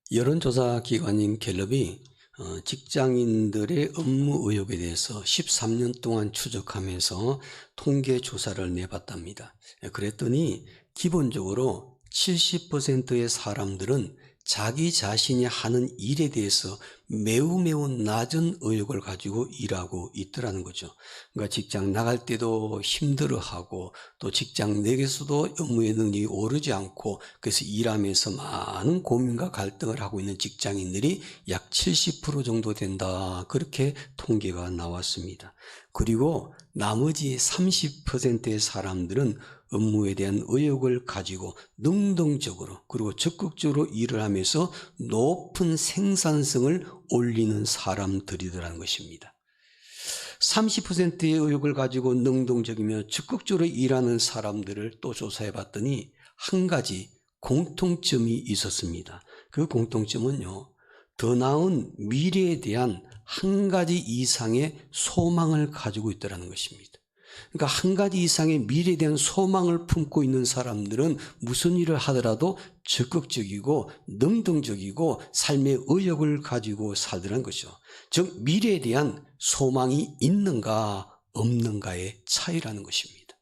여론조사 기관인 갤럽이 직장인들의 업무 의욕에 대해서 13년 동안 추적하면서 통계 조사를 내봤답니다. 그랬더니 기본적으로 70%의 사람들은 자기 자신이 하는 일에 대해서 매우 낮은 의욕을 가지고 일하고 있더라는 거죠. 그러니까 직장 나갈 때도 힘들어하고 또 직장 내에서도 업무의 능력이 오르지 않고 그래서 일하면서 많은 고민과 갈등을 하고 있는 직장인들이 약 70% 정도 된다. 그렇게 통계가 나왔습니다. 그리고 나머지 30%의 사람들은 업무에 대한 의욕을 가지고 능동적으로 그리고 적극적으로 일을 하면서 높은 생산성을 올리는 사람들이더라는 것입니다. 30%의 의욕을 가지고 능동적이며 적극적으로 일하는 사람들을 또 조사해 봤더니 한 가지 공통점이 있었습니다. 그 공통점은요, 더 나은 미래에 대한 한 가지 이상의 소망을 가지고 있다는 것입니다. 그러니까 한 가지 이상의 미래에 대한 소망을 품고 있는 사람들은 무슨 일을 하더라도 적극적이고 능동적이고 삶의 의욕을 가지고 살더라는 거죠. 즉 미래에 대한 소망이 있는가 없는가의 차이라는 것입니다.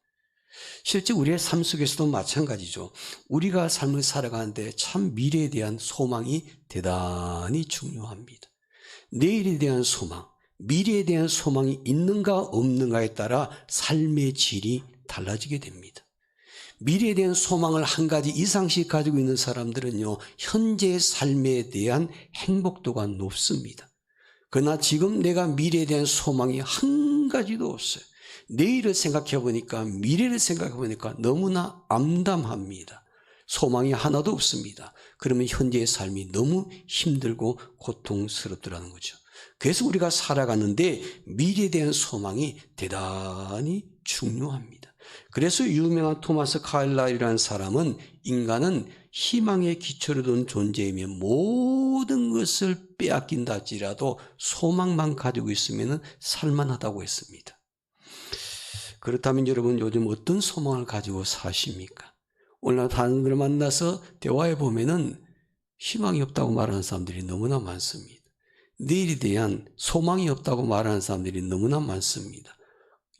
실제 우리의 삶 속에서도 마찬가지죠. 우리가 삶을 살아가는데 참 미래에 대한 소망이 대단히 중요합니다. 내일에 대한 소망, 미래에 대한 소망이 있는가 없는가에 따라 삶의 질이 달라지게 됩니다. 미래에 대한 소망을 한 가지 이상씩 가지고 있는 사람들은요, 현재의 삶에 대한 행복도가 높습니다. 그러나 지금 내가 미래에 대한 소망이 한 가지도 없어요. 내일을 생각해 보니까, 미래를 생각해 보니까 너무나 암담합니다. 소망이 하나도 없습니다. 그러면 현재의 삶이 너무 힘들고 고통스럽더라는 거죠. 그래서 우리가 살아가는데 미래에 대한 소망이 대단히 중요합니다. 그래서 유명한 토마스 카일라이라는 사람은 인간은 희망의 기초로 둔 존재이며 모든 것을 빼앗긴다 할지라도 소망만 가지고 있으면 살만하다고 했습니다. 그렇다면 여러분 요즘 어떤 소망을 가지고 사십니까? 오늘 다른 분을 만나서 대화해 보면은 희망이 없다고 말하는 사람들이 너무나 많습니다. 내일에 대한 소망이 없다고 말하는 사람들이 너무나 많습니다.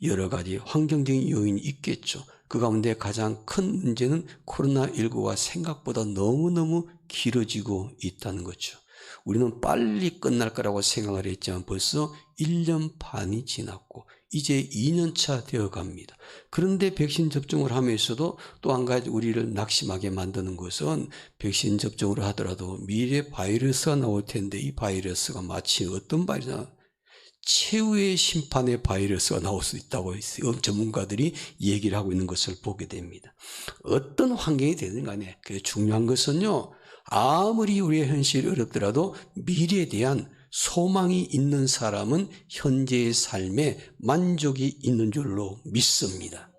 여러 가지 환경적인 요인이 있겠죠. 그 가운데 가장 큰 문제는 코로나19가 생각보다 너무너무 길어지고 있다는 거죠. 우리는 빨리 끝날 거라고 생각을 했지만 벌써 1년 반이 지났고 이제 2년차 되어 갑니다. 그런데 백신 접종을 하면서도 또 한 가지 우리를 낙심하게 만드는 것은 백신 접종을 하더라도 미래 바이러스가 나올 텐데 이 바이러스가 마치 어떤 바이러스나 최후의 심판의 바이러스가 나올 수 있다고 전문가들이 얘기를 하고 있는 것을 보게 됩니다. 어떤 환경이 되든 간에 중요한 것은요, 아무리 우리의 현실이 어렵더라도 미래에 대한 소망이 있는 사람은 현재의 삶에 만족이 있는 줄로 믿습니다.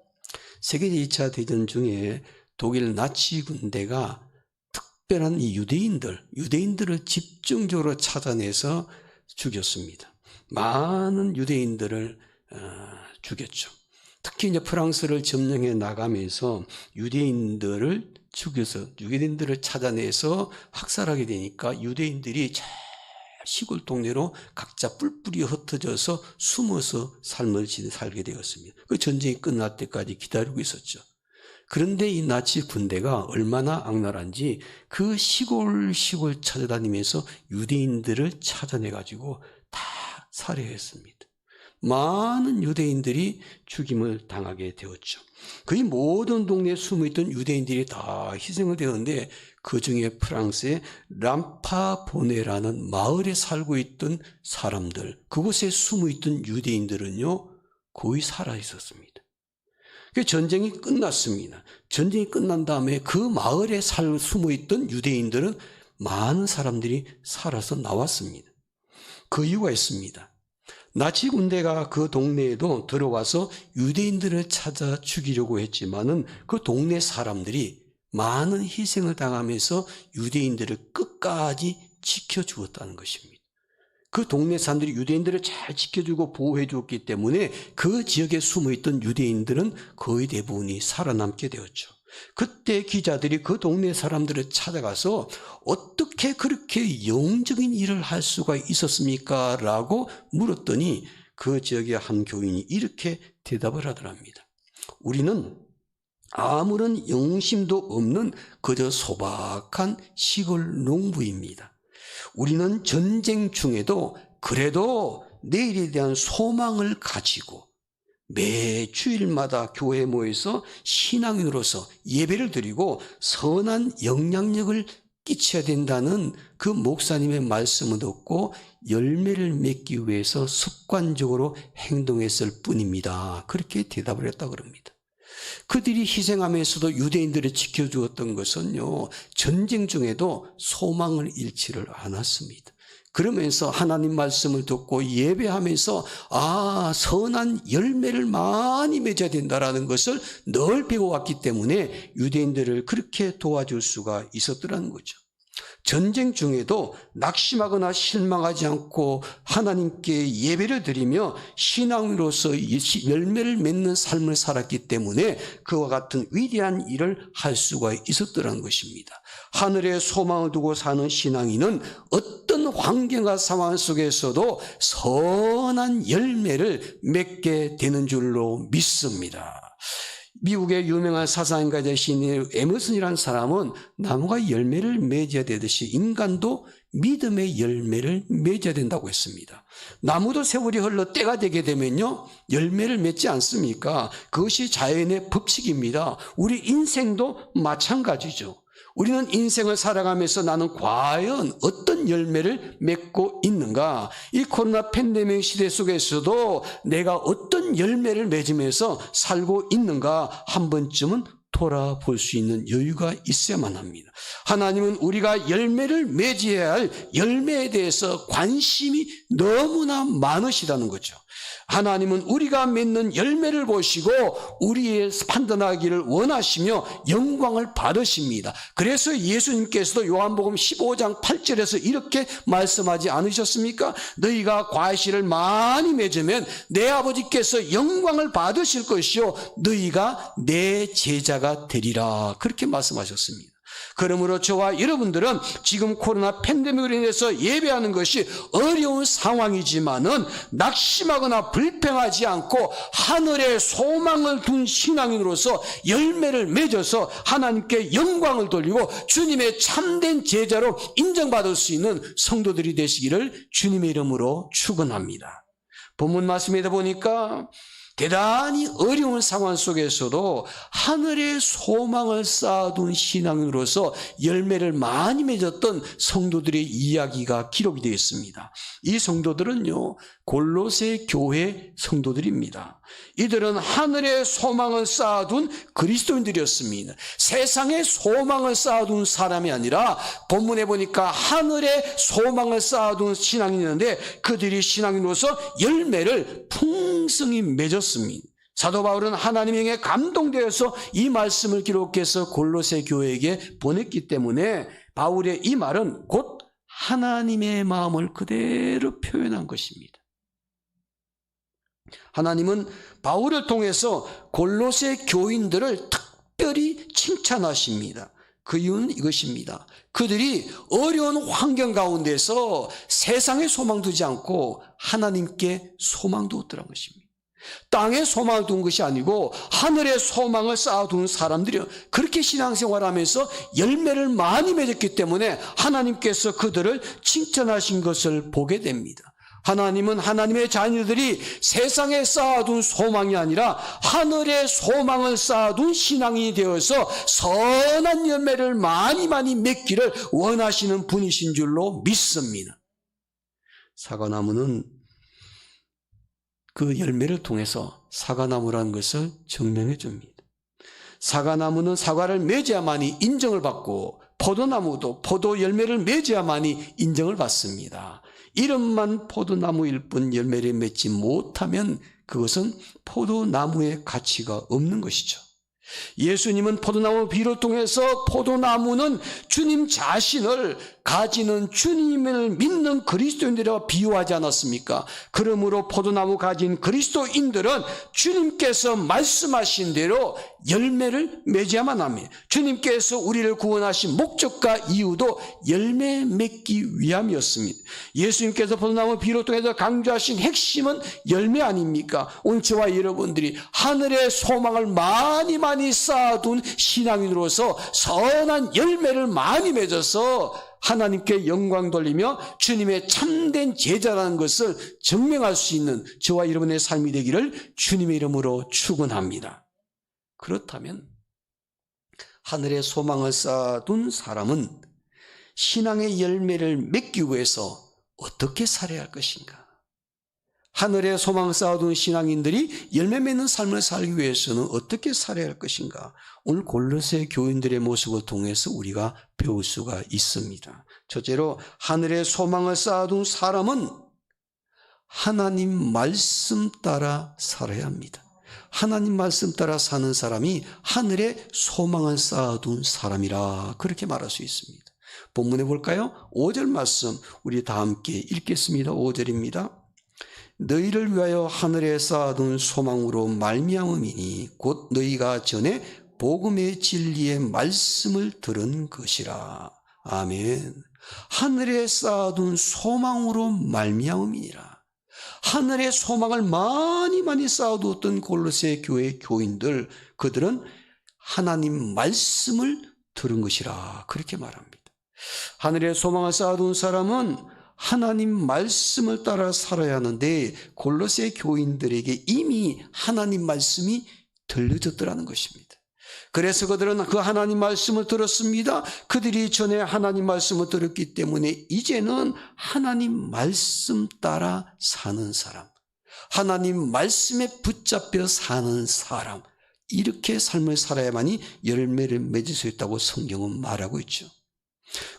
세계 2차 대전 중에 독일 나치 군대가 특별한 이 유대인들을 집중적으로 찾아내서 죽였습니다. 많은 유대인들을 죽였죠. 특히 이제 프랑스를 점령해 나가면서 유대인들을 죽여서 유대인들을 찾아내서 학살하게 되니까 유대인들이 시골 동네로 각자 뿔뿔이 흩어져서 숨어서 삶을 살게 되었습니다. 그 전쟁이 끝날 때까지 기다리고 있었죠. 그런데 이 나치 군대가 얼마나 악랄한지 그 시골 찾아다니면서 유대인들을 찾아내가지고 다 살해했습니다. 많은 유대인들이 죽임을 당하게 되었죠. 거의 모든 동네에 숨어있던 유대인들이 다 희생을 되었는데 그 중에 프랑스의 람파보네라는 마을에 살고 있던 사람들, 그곳에 숨어있던 유대인들은요 거의 살아있었습니다. 전쟁이 끝났습니다. 전쟁이 끝난 다음에 그 마을에 숨어있던 유대인들은 많은 사람들이 살아서 나왔습니다. 그 이유가 있습니다. 나치 군대가 그 동네에도 들어와서 유대인들을 찾아 죽이려고 했지만은 그 동네 사람들이 많은 희생을 당하면서 유대인들을 끝까지 지켜주었다는 것입니다. 그 동네 사람들이 유대인들을 잘 지켜주고 보호해 주었기 때문에 그 지역에 숨어있던 유대인들은 거의 대부분이 살아남게 되었죠. 그때 기자들이 그 동네 사람들을 찾아가서 어떻게 그렇게 영적인 일을 할 수가 있었습니까? 라고 물었더니 그 지역의 한 교인이 이렇게 대답을 하더랍니다. 우리는 아무런 영심도 없는 그저 소박한 시골 농부입니다. 우리는 전쟁 중에도 그래도 내일에 대한 소망을 가지고 매 주일마다 교회에 모여서 신앙인으로서 예배를 드리고 선한 영향력을 끼쳐야 된다는 그 목사님의 말씀을 듣고 열매를 맺기 위해서 습관적으로 행동했을 뿐입니다. 그렇게 대답을 했다고 합니다. 그들이 희생하면서도 유대인들을 지켜주었던 것은요, 전쟁 중에도 소망을 잃지를 않았습니다. 그러면서 하나님 말씀을 듣고 예배하면서 선한 열매를 많이 맺어야 된다는 것을 늘 배워왔기 때문에 유대인들을 그렇게 도와줄 수가 있었더라는 거죠. 전쟁 중에도 낙심하거나 실망하지 않고 하나님께 예배를 드리며 신앙으로서 열매를 맺는 삶을 살았기 때문에 그와 같은 위대한 일을 할 수가 있었더라는 것입니다. 하늘에 소망을 두고 사는 신앙인은 어떤 환경과 상황 속에서도 선한 열매를 맺게 되는 줄로 믿습니다. 미국의 유명한 사상가이신 에머슨이라는 사람은 나무가 열매를 맺어야 되듯이 인간도 믿음의 열매를 맺어야 된다고 했습니다. 나무도 세월이 흘러 때가 되게 되면요, 열매를 맺지 않습니까? 그것이 자연의 법칙입니다. 우리 인생도 마찬가지죠. 우리는 인생을 살아가면서 나는 과연 어떤 열매를 맺고 있는가? 이 코로나 팬데믹 시대 속에서도 내가 어떤 열매를 맺으면서 살고 있는가? 한 번쯤은 돌아볼 수 있는 여유가 있어야만 합니다. 하나님은 우리가 열매를 맺어야 할 열매에 대해서 관심이 너무나 많으시다는 거죠. 하나님은 우리가 맺는 열매를 보시고 우리의 판단하기를 원하시며 영광을 받으십니다. 그래서 예수님께서도 요한복음 15장 8절에서 이렇게 말씀하지 않으셨습니까? 너희가 과실을 많이 맺으면 내 아버지께서 영광을 받으실 것이요 너희가 내 제자가 되리라. 그렇게 말씀하셨습니다. 그러므로 저와 여러분들은 지금 코로나 팬데믹으로 인해서 예배하는 것이 어려운 상황이지만은 낙심하거나 불평하지 않고 하늘에 소망을 둔 신앙인으로서 열매를 맺어서 하나님께 영광을 돌리고 주님의 참된 제자로 인정받을 수 있는 성도들이 되시기를 주님의 이름으로 축원합니다. 본문 말씀에다 보니까 대단히 어려운 상황 속에서도 하늘의 소망을 쌓아둔 신앙인으로서 열매를 많이 맺었던 성도들의 이야기가 기록이 되어 있습니다. 이 성도들은요, 골로새 교회 성도들입니다. 이들은 하늘의 소망을 쌓아둔 그리스도인들이었습니다. 세상의 소망을 쌓아둔 사람이 아니라 본문에 보니까 하늘의 소망을 쌓아둔 신앙인이었는데 그들이 신앙인으로서 열매를 풍성히 맺었습니다. 사도 바울은 하나님에게 감동되어서 이 말씀을 기록해서 골로새 교회에게 보냈기 때문에 바울의 이 말은 곧 하나님의 마음을 그대로 표현한 것입니다. 하나님은 바울을 통해서 골로새 교인들을 특별히 칭찬하십니다. 그 이유는 이것입니다. 그들이 어려운 환경 가운데서 세상에 소망 두지 않고 하나님께 소망 두었더라는 것입니다. 땅에 소망을 둔 것이 아니고 하늘에 소망을 쌓아둔 사람들이요, 그렇게 신앙생활하면서 열매를 많이 맺었기 때문에 하나님께서 그들을 칭찬하신 것을 보게 됩니다. 하나님은 하나님의 자녀들이 세상에 쌓아둔 소망이 아니라 하늘에 소망을 쌓아둔 신앙이 되어서 선한 열매를 많이 맺기를 원하시는 분이신 줄로 믿습니다. 사과나무는 그 열매를 통해서 사과나무라는 것을 증명해 줍니다. 사과나무는 사과를 맺어야만이 인정을 받고 포도나무도 포도 열매를 맺어야만이 인정을 받습니다. 이름만 포도나무일 뿐 열매를 맺지 못하면 그것은 포도나무의 가치가 없는 것이죠. 예수님은 포도나무 비유를 통해서 포도나무는 주님 자신을 가지는 주님을 믿는 그리스도인들과 비유하지 않았습니까? 그러므로 포도나무 가진 그리스도인들은 주님께서 말씀하신 대로 열매를 맺어야만 합니다. 주님께서 우리를 구원하신 목적과 이유도 열매 맺기 위함이었습니다. 예수님께서 포도나무 비유를 통해서 강조하신 핵심은 열매 아닙니까? 오늘 저와 여러분들이 하늘의 소망을 많이 쌓아둔 신앙인으로서 선한 열매를 많이 맺어서 하나님께 영광 돌리며 주님의 참된 제자라는 것을 증명할 수 있는 저와 여러분의 삶이 되기를 주님의 이름으로 축원합니다. 그렇다면 하늘의 소망을 쌓아둔 사람은 신앙의 열매를 맺기 위해서 어떻게 살아야 할 것인가? 하늘의 소망을 쌓아둔 신앙인들이 열매 맺는 삶을 살기 위해서는 어떻게 살아야 할 것인가? 오늘 골로새 교인들의 모습을 통해서 우리가 배울 수가 있습니다. 첫째로 하늘의 소망을 쌓아둔 사람은 하나님 말씀 따라 살아야 합니다. 하나님 말씀 따라 사는 사람이 하늘의 소망을 쌓아둔 사람이라 그렇게 말할 수 있습니다. 본문에 볼까요? 5절 말씀 우리 다 함께 읽겠습니다. 5절입니다. 너희를 위하여 하늘에 쌓아둔 소망으로 말미암음이니 곧 너희가 전에 복음의 진리의 말씀을 들은 것이라. 아멘. 하늘에 쌓아둔 소망으로 말미암음이니라. 하늘의 소망을 많이 쌓아두었던 골로새 교회 교인들, 그들은 하나님 말씀을 들은 것이라 그렇게 말합니다. 하늘의 소망을 쌓아둔 사람은 하나님 말씀을 따라 살아야 하는데 골로새 교인들에게 이미 하나님 말씀이 들려졌더라는 것입니다. 그래서 그들은 그 하나님 말씀을 들었습니다. 그들이 전에 하나님 말씀을 들었기 때문에 이제는 하나님 말씀 따라 사는 사람, 하나님 말씀에 붙잡혀 사는 사람, 이렇게 삶을 살아야만이 열매를 맺을 수 있다고 성경은 말하고 있죠.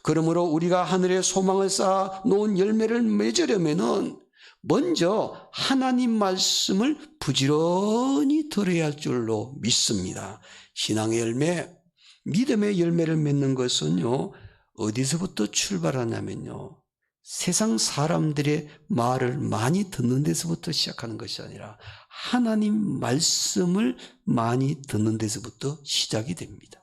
그러므로 우리가 하늘의 소망을 쌓아 놓은 열매를 맺으려면은 먼저 하나님 말씀을 부지런히 들어야 할 줄로 믿습니다. 신앙의 열매, 믿음의 열매를 맺는 것은요, 어디서부터 출발하냐면요, 세상 사람들의 말을 많이 듣는 데서부터 시작하는 것이 아니라 하나님 말씀을 많이 듣는 데서부터 시작이 됩니다.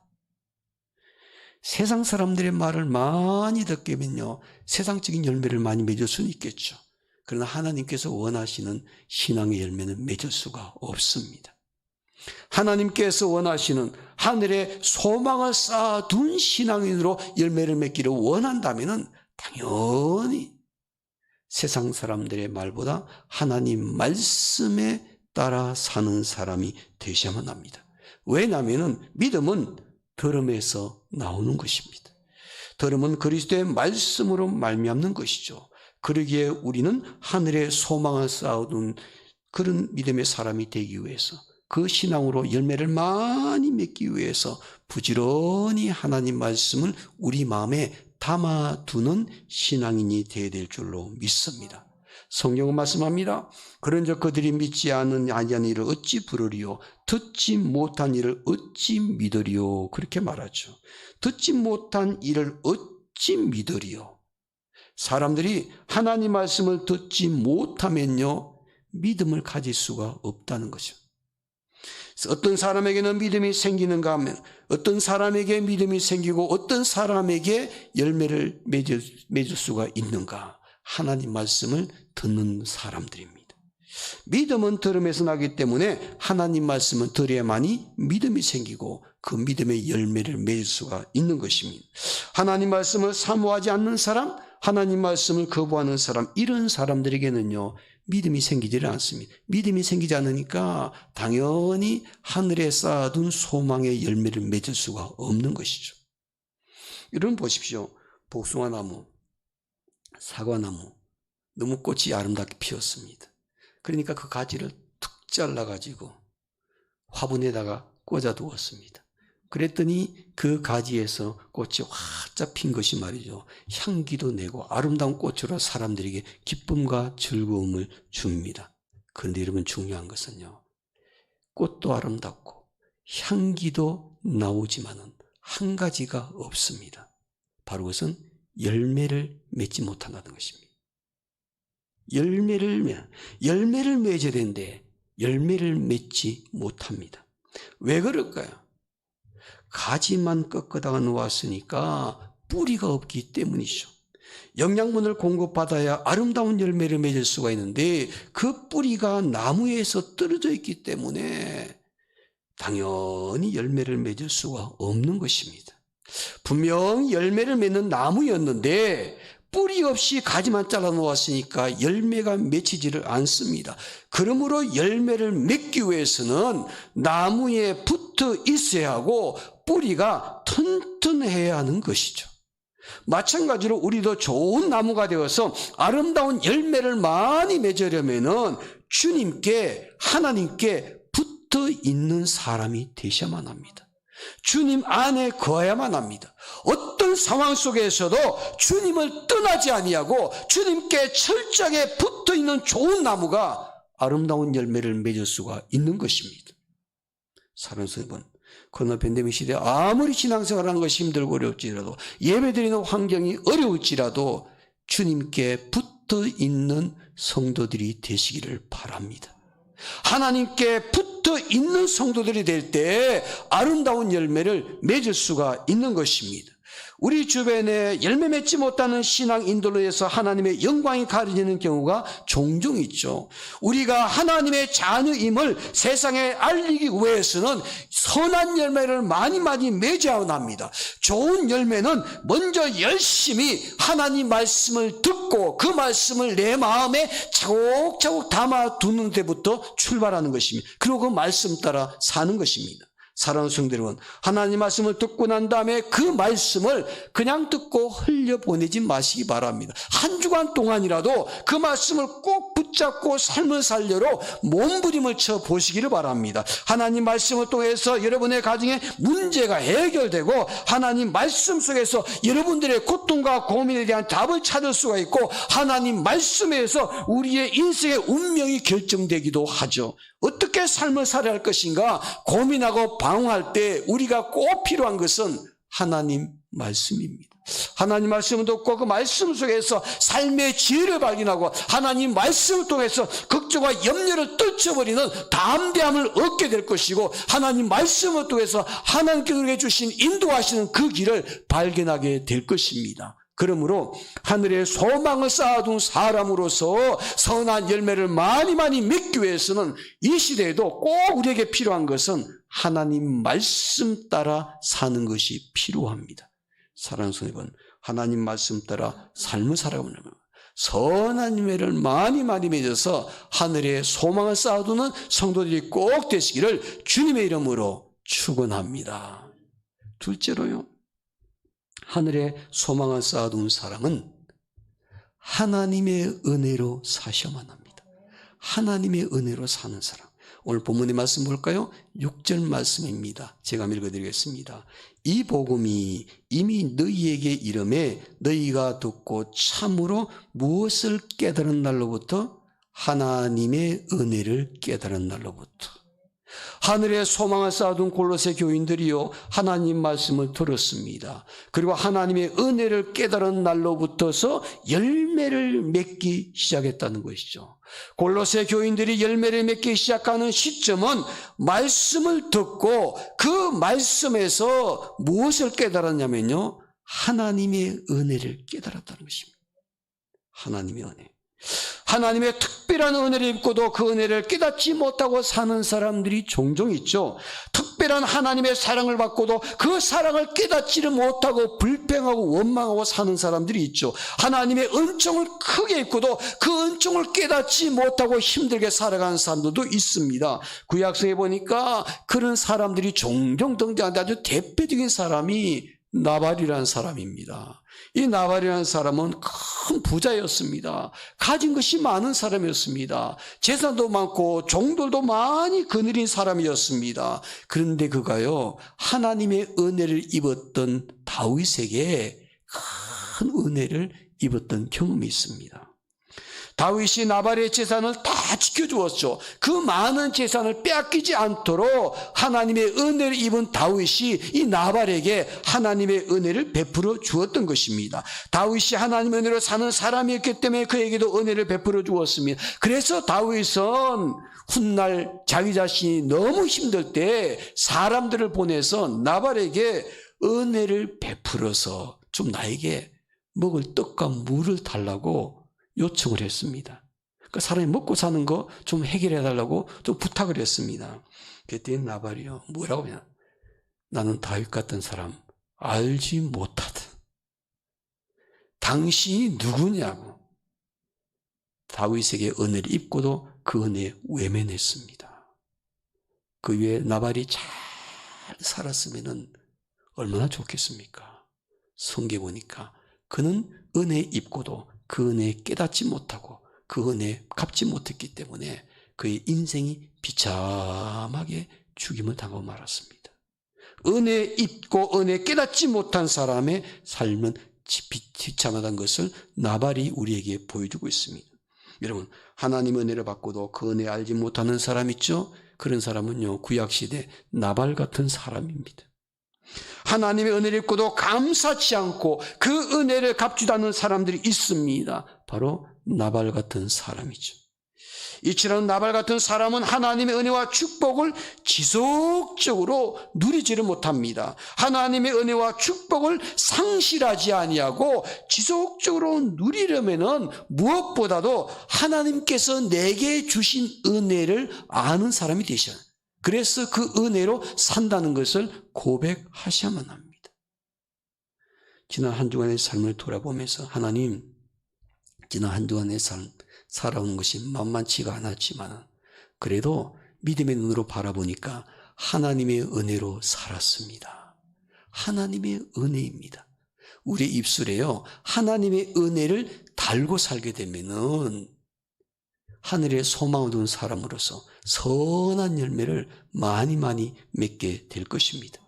세상 사람들의 말을 많이 듣게 되면요, 세상적인 열매를 많이 맺을 수는 있겠죠. 그러나 하나님께서 원하시는 신앙의 열매는 맺을 수가 없습니다. 하나님께서 원하시는 하늘에 소망을 쌓아둔 신앙인으로 열매를 맺기를 원한다면 당연히 세상 사람들의 말보다 하나님 말씀에 따라 사는 사람이 되셔야만 합니다. 왜냐하면 믿음은 들음에서 나오는 것입니다. 들음은 그리스도의 말씀으로 말미암는 것이죠. 그러기에 우리는 하늘의 소망을 쌓아둔 그런 믿음의 사람이 되기 위해서, 그 신앙으로 열매를 많이 맺기 위해서 부지런히 하나님 말씀을 우리 마음에 담아두는 신앙인이 되어야 될 줄로 믿습니다. 성경은 말씀합니다. 그런즉 그들이 믿지 아니한 일을 어찌 부르리요, 듣지 못한 일을 어찌 믿으리요, 그렇게 말하죠. 듣지 못한 일을 어찌 믿으리요. 사람들이 하나님 말씀을 듣지 못하면요, 믿음을 가질 수가 없다는 거죠. 어떤 사람에게는 믿음이 생기는가 하면 어떤 사람에게 믿음이 생기고 어떤 사람에게 열매를 맺을 수가 있는가? 하나님 말씀을 듣는 사람들입니다. 믿음은 들음에서 나기 때문에 하나님 말씀은 들어야만이 믿음이 생기고 그 믿음의 열매를 맺을 수가 있는 것입니다. 하나님 말씀을 사모하지 않는 사람, 하나님 말씀을 거부하는 사람, 이런 사람들에게는요, 믿음이 생기지를 않습니다. 믿음이 생기지 않으니까 당연히 하늘에 쌓아둔 소망의 열매를 맺을 수가 없는 것이죠. 여러분 보십시오. 복숭아나무, 사과나무, 너무 꽃이 아름답게 피었습니다. 그러니까 그 가지를 툭 잘라가지고 화분에다가 꽂아두었습니다. 그랬더니 그 가지에서 꽃이 활짝 핀 것이 말이죠, 향기도 내고 아름다운 꽃으로 사람들에게 기쁨과 즐거움을 줍니다. 그런데 여러분 중요한 것은요, 꽃도 아름답고 향기도 나오지만은 한 가지가 없습니다. 바로 그것은 열매를 맺지 못한다는 것입니다. 열매를 맺어야 되는데 열매를 맺지 못합니다. 왜 그럴까요? 가지만 꺾어다가 놓았으니까 뿌리가 없기 때문이죠. 영양분을 공급받아야 아름다운 열매를 맺을 수가 있는데 그 뿌리가 나무에서 떨어져 있기 때문에 당연히 열매를 맺을 수가 없는 것입니다. 분명히 열매를 맺는 나무였는데 뿌리 없이 가지만 잘라 놓았으니까 열매가 맺히지를 않습니다. 그러므로 열매를 맺기 위해서는 나무에 붙어 있어야 하고 뿌리가 튼튼해야 하는 것이죠. 마찬가지로 우리도 좋은 나무가 되어서 아름다운 열매를 많이 맺으려면은 주님께, 하나님께 붙어 있는 사람이 되셔야만 합니다. 주님 안에 거해야만 합니다. 어떤 상황 속에서도 주님을 떠나지 아니하고 주님께 철저하게 붙어 있는 좋은 나무가 아름다운 열매를 맺을 수가 있는 것입니다. 사랑하는 여러분, 코로나 팬데믹 시대에 아무리 신앙생활하는 것이 힘들고 어려울지라도 예배드리는 환경이 어려울지라도 주님께 붙어 있는 성도들이 되시기를 바랍니다. 하나님께 붙어 있는 성도들이 될 때 아름다운 열매를 맺을 수가 있는 것입니다. 우리 주변에 열매 맺지 못하는 신앙 인도로 해서 하나님의 영광이 가려지는 경우가 종종 있죠. 우리가 하나님의 자녀임을 세상에 알리기 위해서는 선한 열매를 많이 맺어야 합니다. 좋은 열매는 먼저 열심히 하나님 말씀을 듣고 그 말씀을 내 마음에 차곡차곡 담아두는 데부터 출발하는 것입니다. 그리고 그 말씀 따라 사는 것입니다. 사랑하는 성도 여러분, 하나님 말씀을 듣고 난 다음에 그 말씀을 그냥 듣고 흘려보내지 마시기 바랍니다. 한 주간 동안이라도 그 말씀을 꼭 붙잡고 삶을 살려로 몸부림을 쳐 보시기를 바랍니다. 하나님 말씀을 통해서 여러분의 가정에 문제가 해결되고 하나님 말씀 속에서 여러분들의 고통과 고민에 대한 답을 찾을 수가 있고 하나님 말씀에서 우리의 인생의 운명이 결정되기도 하죠. 어떻게 삶을 살아야 할 것인가 고민하고 방황할 때 우리가 꼭 필요한 것은 하나님 말씀입니다. 하나님 말씀을 듣고 그 말씀 속에서 삶의 지혜를 발견하고 하나님 말씀을 통해서 걱정과 염려를 떨쳐버리는 담대함을 얻게 될 것이고 하나님 말씀을 통해서 하나님께서 우리에게 주신 인도하시는 그 길을 발견하게 될 것입니다. 그러므로 하늘에 소망을 쌓아둔 사람으로서 선한 열매를 많이 맺기 위해서는 이 시대에도 꼭 우리에게 필요한 것은 하나님 말씀 따라 사는 것이 필요합니다. 사랑하는 성도 여러분, 하나님 말씀 따라 삶을 살아가면 선한 열매를 많이 맺어서 하늘에 소망을 쌓아두는 성도들이 꼭 되시기를 주님의 이름으로 축원합니다. 둘째로요, 하늘에 소망을 쌓아둔 사람은 하나님의 은혜로 사셔야만 합니다. 하나님의 은혜로 사는 사람. 오늘 본문의 말씀 볼까요? 6절 말씀입니다. 제가 읽어드리겠습니다. 이 복음이 이미 너희에게 이름에 너희가 듣고 참으로 무엇을 깨달은 날로부터? 하나님의 은혜를 깨달은 날로부터. 하늘에 소망을 쌓아둔 골로새 교인들이요 하나님 말씀을 들었습니다. 그리고 하나님의 은혜를 깨달은 날로부터서 열매를 맺기 시작했다는 것이죠. 골로새 교인들이 열매를 맺기 시작하는 시점은 말씀을 듣고 그 말씀에서 무엇을 깨달았냐면요, 하나님의 은혜를 깨달았다는 것입니다. 하나님의 은혜. 하나님의 특별한 은혜를 입고도 그 은혜를 깨닫지 못하고 사는 사람들이 종종 있죠. 특별한 하나님의 사랑을 받고도 그 사랑을 깨닫지를 못하고 불평하고 원망하고 사는 사람들이 있죠. 하나님의 은총을 크게 입고도 그 은총을 깨닫지 못하고 힘들게 살아가는 사람들도 있습니다. 구약성에 보니까 그런 사람들이 종종 등장하는데 아주 대표적인 사람이 나발이라는 사람입니다. 이 나발이라는 사람은 큰 부자였습니다. 가진 것이 많은 사람이었습니다. 재산도 많고 종들도 많이 거느린 사람이었습니다. 그런데 그가요, 하나님의 은혜를 입었던 다윗에게 큰 은혜를 입었던 경험이 있습니다. 다윗이 나발의 재산을 다 지켜주었죠. 그 많은 재산을 빼앗기지 않도록 하나님의 은혜를 입은 다윗이 이 나발에게 하나님의 은혜를 베풀어 주었던 것입니다. 다윗이 하나님의 은혜로 사는 사람이었기 때문에 그에게도 은혜를 베풀어 주었습니다. 그래서 다윗은 훗날 자기 자신이 너무 힘들 때 사람들을 보내서 나발에게 은혜를 베풀어서 좀 나에게 먹을 떡과 물을 달라고 요청을 했습니다. 그러니까 사람이 먹고 사는 거 좀 해결해 달라고 좀 부탁을 했습니다. 그때 나발이요, 뭐라고 하냐, 나는 다윗 같은 사람 알지 못하다. 당신이 누구냐고 다윗에게 은혜를 입고도 그 은혜에 외면했습니다. 그 위에 나발이 잘 살았으면 얼마나 좋겠습니까? 성경에 보니까 그는 은혜 입고도 그 은혜에 깨닫지 못하고 그 은혜에 갚지 못했기 때문에 그의 인생이 비참하게 죽임을 당하고 말았습니다. 은혜 입고 은혜 깨닫지 못한 사람의 삶은 비참하다는 것을 나발이 우리에게 보여주고 있습니다. 여러분, 하나님 은혜를 받고도 그 은혜 알지 못하는 사람 있죠? 그런 사람은요, 구약시대 나발 같은 사람입니다. 하나님의 은혜를 입고도 감사치 않고 그 은혜를 갚지도 않는 사람들이 있습니다. 바로 나발 같은 사람이죠. 이처럼 나발 같은 사람은 하나님의 은혜와 축복을 지속적으로 누리지를 못합니다. 하나님의 은혜와 축복을 상실하지 아니하고 지속적으로 누리려면은 무엇보다도 하나님께서 내게 주신 은혜를 아는 사람이 되셔야 합니다. 그래서 그 은혜로 산다는 것을 고백하셔야만 합니다. 지난 한 주간의 삶을 돌아보면서 하나님, 지난 한 주간의 삶 살아오는 것이 만만치가 않았지만 그래도 믿음의 눈으로 바라보니까 하나님의 은혜로 살았습니다. 하나님의 은혜입니다. 우리 입술에요, 하나님의 은혜를 달고 살게 되면은 하늘에 소망을 둔 사람으로서 선한 열매를 많이 맺게 될 것입니다.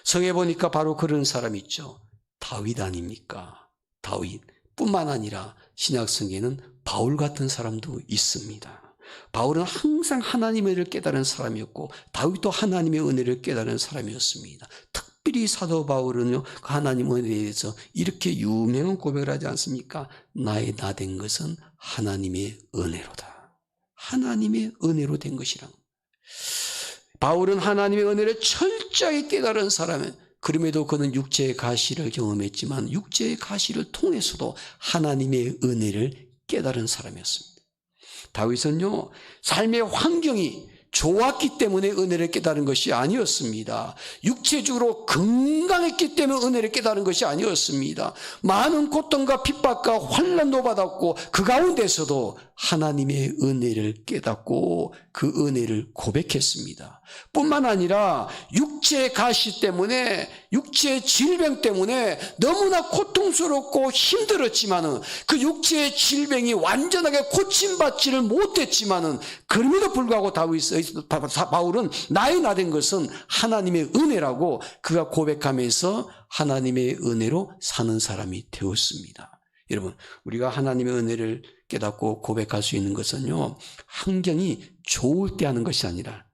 성에 보니까 바로 그런 사람이 있죠. 다윗 아닙니까? 다윗뿐만 아니라 신약성경에는 바울 같은 사람도 있습니다. 바울은 항상 하나님의 은혜를 깨달은 사람이었고 다윗도 하나님의 은혜를 깨달은 사람이었습니다. 특별히 사도 바울은요, 하나님의 은혜에 대해서 이렇게 유명한 고백을 하지 않습니까? 나의 나 된 것은 하나님의 은혜로다. 하나님의 은혜로 된 것이라. 바울은 하나님의 은혜를 철저히 깨달은 사람이에요. 그럼에도 그는 육체의 가시를 경험했지만 육체의 가시를 통해서도 하나님의 은혜를 깨달은 사람이었습니다. 다윗은요, 삶의 환경이 좋았기 때문에 은혜를 깨달은 것이 아니었습니다. 육체적으로 건강했기 때문에 은혜를 깨달은 것이 아니었습니다. 많은 고통과 핍박과 환난도 받았고 그 가운데서도 하나님의 은혜를 깨닫고 그 은혜를 고백했습니다. 뿐만 아니라 육체의 가시 때문에, 육체의 질병 때문에 너무나 고통스럽고 힘들었지만은 그 육체의 질병이 완전하게 고침받지를 못했지만은 그럼에도 불구하고 바울은 나의 나 된 것은 하나님의 은혜라고 그가 고백하면서 하나님의 은혜로 사는 사람이 되었습니다. 여러분, 우리가 하나님의 은혜를 깨닫고 고백할 수 있는 것은요, 환경이 좋을 때 하는 것이 아니라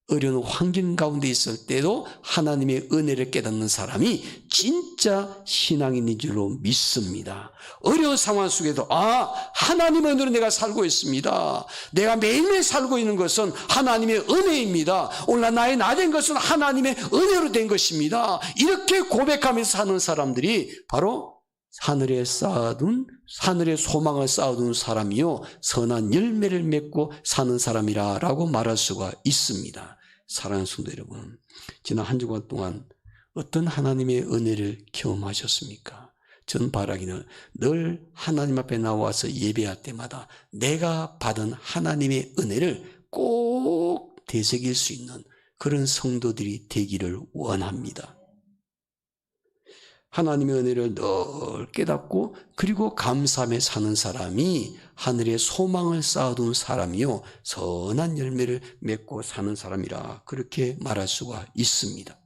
어려운 환경 가운데 있을 때도 하나님의 은혜를 깨닫는 사람이 진짜 신앙인인 줄로 믿습니다. 어려운 상황 속에도 하나님의 은혜로 내가 살고 있습니다. 내가 매일매일 살고 있는 것은 하나님의 은혜입니다. 오늘 나의 나 된 것은 하나님의 은혜로 된 것입니다. 이렇게 고백하면서 사는 사람들이 바로 하늘에 소망을 쌓아둔 사람이요, 선한 열매를 맺고 사는 사람이라고 말할 수가 있습니다. 사랑하는 성도 여러분, 지난 한 주간 동안 어떤 하나님의 은혜를 경험하셨습니까? 전 바라기는 늘 하나님 앞에 나와서 예배할 때마다 내가 받은 하나님의 은혜를 꼭 되새길 수 있는 그런 성도들이 되기를 원합니다. 하나님의 은혜를 늘 깨닫고 그리고 감사하며 사는 사람이 하늘에 소망을 쌓아둔 사람이요, 선한 열매를 맺고 사는 사람이라 그렇게 말할 수가 있습니다.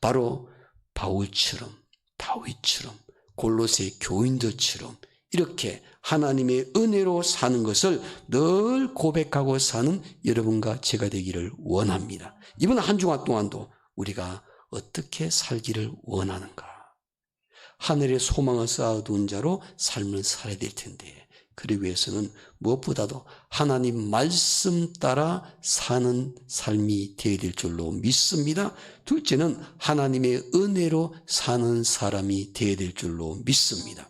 바로 바울처럼, 다윗처럼, 골로새 교인들처럼 이렇게 하나님의 은혜로 사는 것을 늘 고백하고 사는 여러분과 제가 되기를 원합니다. 이번 한 주간 동안도 우리가 어떻게 살기를 원하는가? 하늘의 소망을 쌓아둔 자로 삶을 살아야 될 텐데, 그러기 위해서는 무엇보다도 하나님 말씀 따라 사는 삶이 되어야 될 줄로 믿습니다. 둘째는 하나님의 은혜로 사는 사람이 되어야 될 줄로 믿습니다.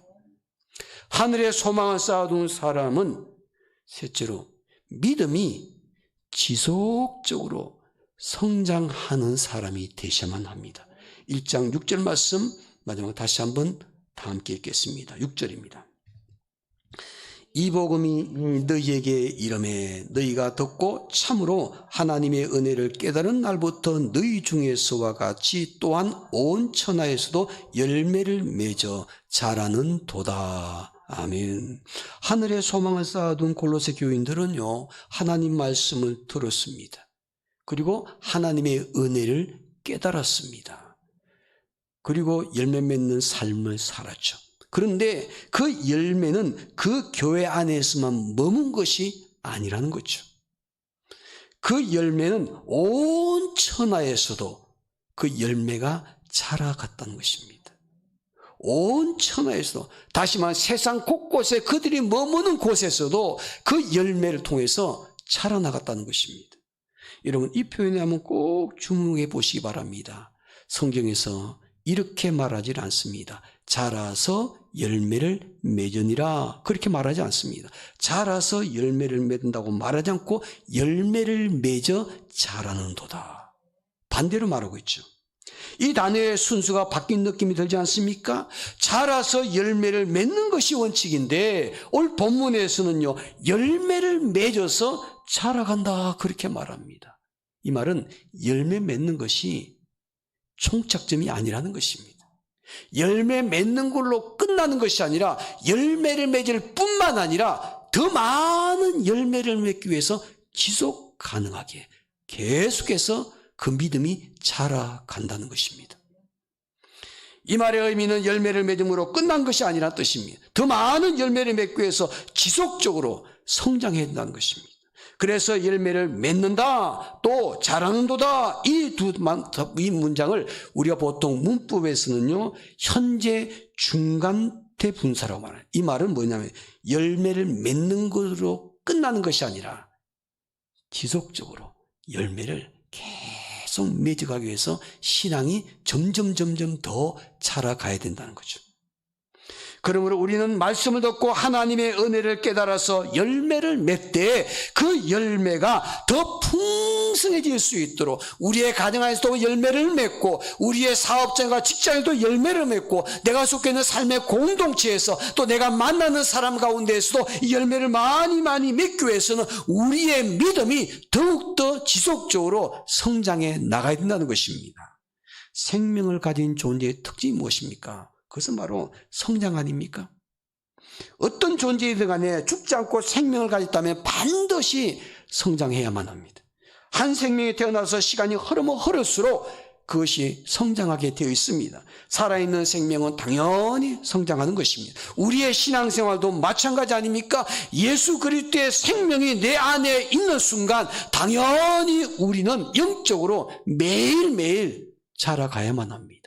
하늘의 소망을 쌓아둔 사람은 셋째로 믿음이 지속적으로 성장하는 사람이 되셔야만 합니다. 1장 6절 말씀 마지막 다시 한번 다 함께 읽겠습니다. 6절입니다. 이 복음이 너희에게 이르매 너희가 듣고 참으로 하나님의 은혜를 깨달은 날부터 너희 중에서와 같이 또한 온 천하에서도 열매를 맺어 자라는 도다. 아멘. 하늘의 소망을 쌓아둔 골로새 교인들은요, 하나님 말씀을 들었습니다. 그리고 하나님의 은혜를 깨달았습니다. 그리고 열매 맺는 삶을 살았죠. 그런데 그 열매는 그 교회 안에서만 머문 것이 아니라는 거죠. 그 열매는 온 천하에서도 그 열매가 자라갔다는 것입니다. 온 천하에서도, 다시 말해 세상 곳곳에 그들이 머무는 곳에서도 그 열매를 통해서 자라나갔다는 것입니다. 여러분, 이 표현에 한번 꼭 주목해 보시기 바랍니다. 성경에서 이렇게 말하지 않습니다. 자라서 열매를 맺으니라, 그렇게 말하지 않습니다. 자라서 열매를 맺는다고 말하지 않고 열매를 맺어 자라는도다, 반대로 말하고 있죠. 이 단어의 순수가 바뀐 느낌이 들지 않습니까? 자라서 열매를 맺는 것이 원칙인데 오늘 본문에서는요, 열매를 맺어서 자라간다, 그렇게 말합니다. 이 말은 열매 맺는 것이 총착점이 아니라는 것입니다. 열매 맺는 걸로 끝나는 것이 아니라 열매를 맺을 뿐만 아니라 더 많은 열매를 맺기 위해서 지속 가능하게 계속해서 그 믿음이 자라간다는 것입니다. 이 말의 의미는 열매를 맺음으로 끝난 것이 아니라는 뜻입니다. 더 많은 열매를 맺기 위해서 지속적으로 성장해야 된다는 것입니다. 그래서 열매를 맺는다, 또 자라는도다, 이 문장을 우리가 보통 문법에서는요, 현재 중간태 분사라고 말해요. 이 말은 뭐냐면 열매를 맺는 것으로 끝나는 것이 아니라 지속적으로 열매를 계속 맺어가기 위해서 신앙이 점점 더 자라가야 된다는 거죠. 그러므로 우리는 말씀을 듣고 하나님의 은혜를 깨달아서 열매를 맺되 그 열매가 더 풍성해질 수 있도록 우리의 가정 안에서도 열매를 맺고 우리의 사업장과 직장에도 열매를 맺고 내가 속해 있는 삶의 공동체에서 또 내가 만나는 사람 가운데에서도 이 열매를 많이 맺기 위해서는 우리의 믿음이 더욱더 지속적으로 성장해 나가야 된다는 것입니다. 생명을 가진 존재의 특징이 무엇입니까? 그것은 바로 성장 아닙니까? 어떤 존재이든 간에 죽지 않고 생명을 가졌다면 반드시 성장해야만 합니다. 한 생명이 태어나서 시간이 흐르면 흐를수록 그것이 성장하게 되어 있습니다. 살아있는 생명은 당연히 성장하는 것입니다. 우리의 신앙생활도 마찬가지 아닙니까? 예수 그리스도의 생명이 내 안에 있는 순간 당연히 우리는 영적으로 매일매일 자라가야만 합니다.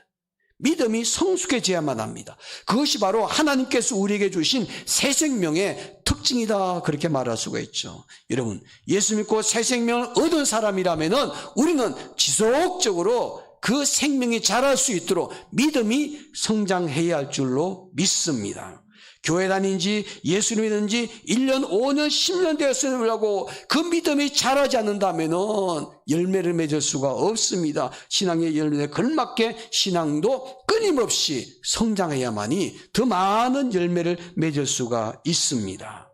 믿음이 성숙해져야만 합니다. 그것이 바로 하나님께서 우리에게 주신 새 생명의 특징이다, 그렇게 말할 수가 있죠. 여러분, 예수 믿고 새 생명을 얻은 사람이라면 우리는 지속적으로 그 생명이 자랄 수 있도록 믿음이 성장해야 할 줄로 믿습니다. 교회 다닌 지 예수를 믿은 지 1년, 5년, 10년 되었으려고 그 믿음이 자라지 않는다면 열매를 맺을 수가 없습니다. 신앙의 열매에 걸맞게 신앙도 끊임없이 성장해야만이 더 많은 열매를 맺을 수가 있습니다.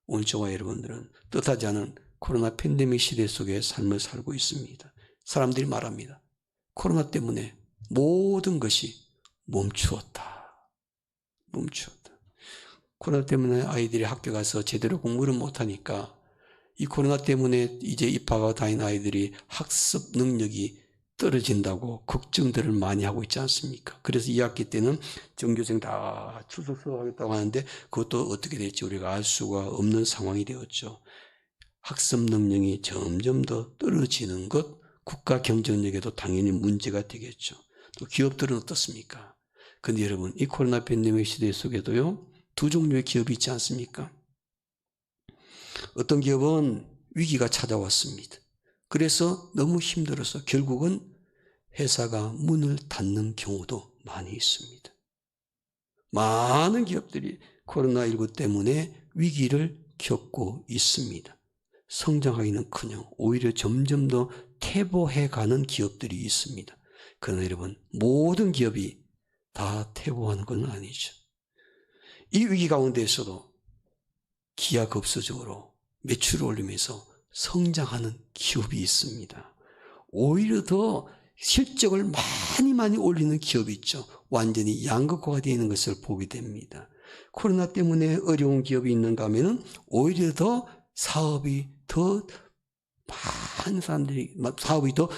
오늘 저와 여러분들은 뜻하지 않은 코로나 팬데믹 시대 속에 삶을 살고 있습니다. 사람들이 말합니다. 코로나 때문에 모든 것이 멈추었다. 코로나 때문에 아이들이 학교 가서 제대로 공부를 못하니까 이 코로나 때문에 이제 입학하고 다니는 아이들이 학습 능력이 떨어진다고 걱정들을 많이 하고 있지 않습니까? 그래서 2학기 때는 전교생 다 출석 하겠다고 하는데 그것도 어떻게 될지 우리가 알 수가 없는 상황이 되었죠. 학습 능력이 점점 더 떨어지는 것, 국가 경쟁력에도 당연히 문제가 되겠죠. 또 기업들은 어떻습니까? 근데 여러분, 이 코로나 팬데믹 시대 속에도요, 두 종류의 기업이 있지 않습니까? 어떤 기업은 위기가 찾아왔습니다. 그래서 너무 힘들어서 결국은 회사가 문을 닫는 경우도 많이 있습니다. 많은 기업들이 코로나19 때문에 위기를 겪고 있습니다. 성장하기는커녕 오히려 점점 더 퇴보해가는 기업들이 있습니다. 그러나 여러분, 모든 기업이 다 퇴보하는 건 아니죠. 이 위기 가운데에서도 기하급수적으로 매출을 올리면서 성장하는 기업이 있습니다. 오히려 더 실적을 많이 올리는 기업이 있죠. 완전히 양극화가 되어 있는 것을 보게 됩니다. 코로나 때문에 어려운 기업이 있는가 하면은 오히려 더 사업이 더 많은 사람들이 사업이 더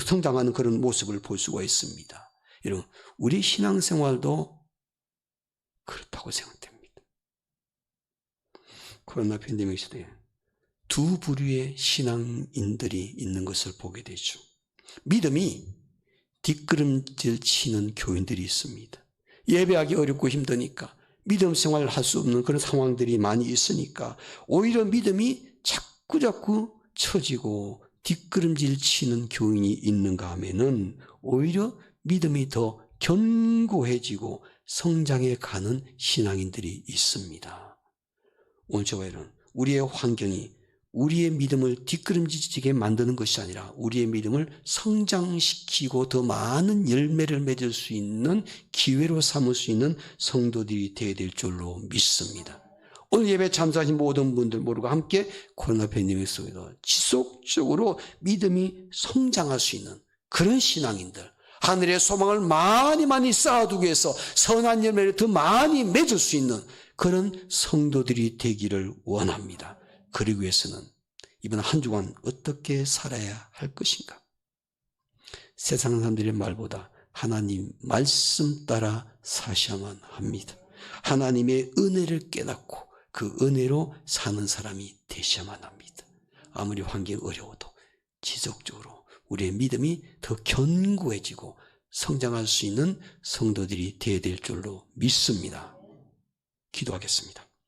성장하는 그런 모습을 볼 수가 있습니다. 여러분, 우리 신앙생활도 그렇다고 생각됩니다. 코로나 팬데믹 시대에 두 부류의 신앙인들이 있는 것을 보게 되죠. 믿음이 뒷걸음질 치는 교인들이 있습니다. 예배하기 어렵고 힘드니까, 믿음 생활을 할 수 없는 그런 상황들이 많이 있으니까 오히려 믿음이 자꾸 처지고 뒷걸음질 치는 교인이 있는가 하면은 오히려 믿음이 더 견고해지고 성장해 가는 신앙인들이 있습니다. 오늘 저와 여러분, 우리의 환경이 우리의 믿음을 뒷걸음지게 만드는 것이 아니라 우리의 믿음을 성장시키고 더 많은 열매를 맺을 수 있는 기회로 삼을 수 있는 성도들이 되어야 될 줄로 믿습니다. 오늘 예배 참석하신 모든 분들 모두가 함께 코로나 팬데믹 속에도 지속적으로 믿음이 성장할 수 있는 그런 신앙인들, 하늘의 소망을 많이 쌓아두기 위해서 선한 열매를 더 많이 맺을 수 있는 그런 성도들이 되기를 원합니다. 그러기 위해서는 이번 한 주간 어떻게 살아야 할 것인가? 세상 사람들의 말보다 하나님 말씀 따라 사셔야만 합니다. 하나님의 은혜를 깨닫고 그 은혜로 사는 사람이 되셔야만 합니다. 아무리 환경이 어려워도 지속적으로 우리의 믿음이 더 견고해지고 성장할 수 있는 성도들이 되어야 될 줄로 믿습니다. 기도하겠습니다.